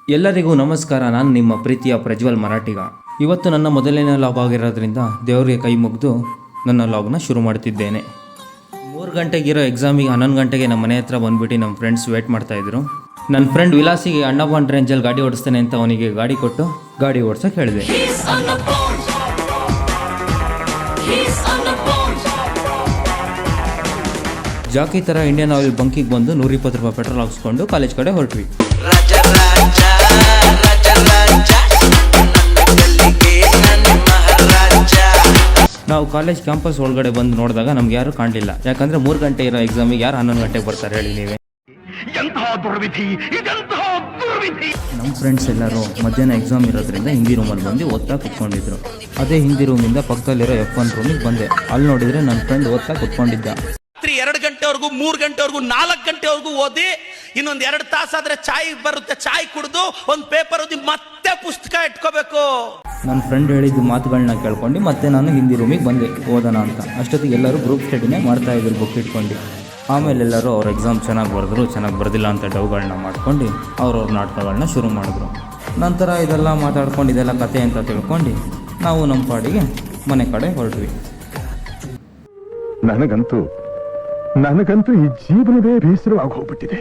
ಎಲ್ಲರಿಗೂ ನಮಸ್ಕಾರ. ನಾನು ನಿಮ್ಮ ಪ್ರೀತಿಯ ಪ್ರಜ್ವಲ್ ಮರಾಠಿಗ. ಇವತ್ತು ನನ್ನ ಮೊದಲನೇ ಲಾಗ್ ಆಗಿರೋದ್ರಿಂದ ದೇವರಿಗೆ ಕೈ ಮುಗಿದು ನನ್ನ ಲಾಗ್ನ ಶುರು ಮಾಡ್ತಿದ್ದೇನೆ. 3 ಗಂಟೆಗಿರೋ ಎಕ್ಸಾಮಿಗೆ 11 ಗಂಟೆಗೆ ನಮ್ಮ ಮನೆ ಹತ್ರ ಬಂದುಬಿಟ್ಟು ನಮ್ಮ ಫ್ರೆಂಡ್ಸ್ ವೇಟ್ ಮಾಡ್ತಾಯಿದ್ರು. ನನ್ನ ಫ್ರೆಂಡ್ ವಿಲಾಸಿಗೆ ಅಣ್ಣಪ್ಪನ ರೇಂಜಲ್ಲಿ ಗಾಡಿ ಓಡಿಸ್ತಾನೆ ಅಂತ ಅವನಿಗೆ ಗಾಡಿ ಕೊಟ್ಟು ಗಾಡಿ ಓಡಿಸೋಕೆ ಹೇಳಿದೆ. ಜಾಕಿ ಥರ ಇಂಡಿಯನ್ ಆಯಿಲ್ ಬಂಕಿಗೆ ಬಂದು 120 ರೂಪಾಯಿ ಪೆಟ್ರೋಲ್ ಹಾಕ್ಸ್ಕೊಂಡು ಕಾಲೇಜ್ ಕಡೆ ಹೊರಟ್ವಿ. ನಾವು ಕಾಲೇಜ್ ಕ್ಯಾಂಪಸ್ ಒಳಗಡೆ ಬಂದು ನೋಡಿದಾಗ ನಮ್ಗೆ ಯಾರು ಕಾಣಲಿಲ್ಲ. ಯಾಕಂದರೆ 3 ಗಂಟೆ ಇರೋ ಎಕ್ಸಾಮಿಗೆ ಯಾರು 11 ಗಂಟೆಗೆ ಬರ್ತಾರೆ ಹೇಳಿ ನೀವೇ. ನಮ್ಮ ಫ್ರೆಂಡ್ಸ್ ಎಲ್ಲರೂ ಮಧ್ಯಾಹ್ನ ಎಕ್ಸಾಮ್ ಇರೋದ್ರಿಂದ ಹಿಂದಿ ರೂಮಲ್ಲಿ ಬಂದು ಓದ್ತಾ ಕುತ್ಕೊಂಡಿದ್ರು. ಅದೇ ಹಿಂದಿ ರೂಮಿಂದ ಪಕ್ಕದಲ್ಲಿರೋ F1 ರೂಮಿಗೆ ಬಂದೆ. ಅಲ್ಲಿ ನೋಡಿದರೆ ನನ್ನ ಫ್ರೆಂಡ್ ಓದ್ತಾ ಕುತ್ಕೊಂಡಿದ್ದ. 2 ಗಂಟೆವರೆಗೂ 3 ಗಂಟೆವರೆಗೂ 4 ಗಂಟೆವರೆಗೂ ಓದಿ ಇನ್ನೊಂದು 2 ತಾಸಾದ್ರೆ ಚಾಯ್ ಬರುತ್ತೆ, ಚಾಯ್ ಕುಡಿದು ಒಂದು ಪೇಪರ್ ಓದಿ ಮತ್ತೆ ಪುಸ್ತಕ ಇಟ್ಕೋಬೇಕು. ನನ್ನ ಫ್ರೆಂಡ್ ಹೇಳಿದ್ದು ಮಾತುಗಳನ್ನ ಕೇಳ್ಕೊಂಡು ಮತ್ತೆ ನಾನು ಹಿಂದಿ ರೂಮಿಗೆ ಬಂದೆ ಓದೋಣ ಅಂತ. ಅಷ್ಟೊತ್ತಿಗೆ ಎಲ್ಲರೂ ಗ್ರೂಪ್ ಸ್ಟಡಿನೇ ಮಾಡ್ತಾ ಇದ್ರು ಬುಕ್ ಇಟ್ಕೊಂಡು. ಆಮೇಲೆ ಎಲ್ಲರೂ ಅವ್ರ ಎಕ್ಸಾಮ್ ಚೆನ್ನಾಗಿ ಬರೆದ್ರು, ಚೆನ್ನಾಗಿ ಬರ್ದಿಲ್ಲ ಅಂತ ಡೌಗಳನ್ನ ಮಾಡ್ಕೊಂಡು ಅವ್ರವ್ರ ನಾಟಕಗಳನ್ನ ಶುರು ಮಾಡಿದ್ರು. ನಂತರ ಇದೆಲ್ಲ ಮಾತಾಡ್ಕೊಂಡು ಇದೆಲ್ಲ ಕತೆ ಅಂತ ತಿಳ್ಕೊಂಡು ನಾವು ನಮ್ಮ ಪಾಡಿಗೆ ಮನೆ ಕಡೆ ಹೊರಟ್ವಿ. ನನಗಂತೂ ಈ ಜೀವನವೇ ಬೇಸರವಾಗಿ ಹೋಗ್ಬಿಟ್ಟಿದೆ.